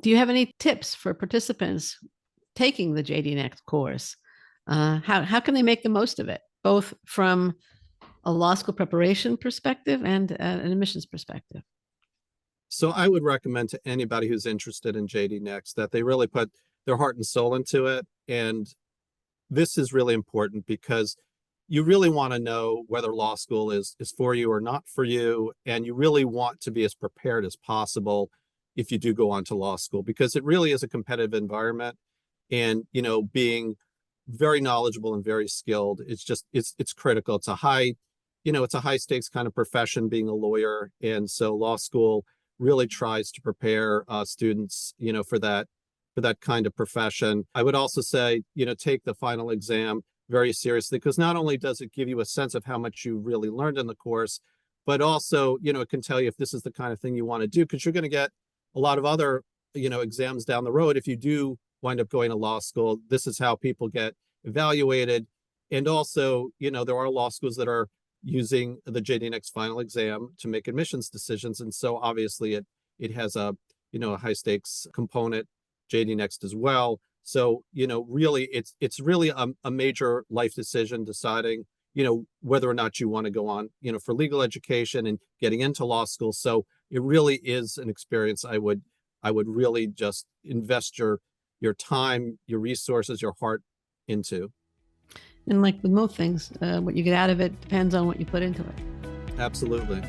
Do you have any tips for participants taking the JD Next course? How can they make the most of it, both from a law school preparation perspective and an admissions perspective? So I would recommend to anybody who's interested in JD Next that they really put their heart and soul into it. And this is really important because you really want to know whether law school is for you or not for you. And you really want to be as prepared as possible if you do go on to law school, because it really is a competitive environment. And, being very knowledgeable and very skilled, it's critical. It's a high stakes kind of profession, being a lawyer. And so law school really tries to prepare students, for that kind of profession. I would also say, take the final exam very seriously, because not only does it give you a sense of how much you really learned in the course, but also, it can tell you if this is the kind of thing you want to do, because you're going to get a lot of other, exams down the road. If you do wind up going to law school, this is how people get evaluated. And also, there are law schools that are using the JD Next final exam to make admissions decisions. And so obviously it has a high stakes component, JD Next as well. So, really it's really a major life decision, deciding, whether or not you want to go on, for legal education and getting into law school. So it really is an experience I would really just invest your time, your resources, your heart into. And like with most things, what you get out of it depends on what you put into it. Absolutely.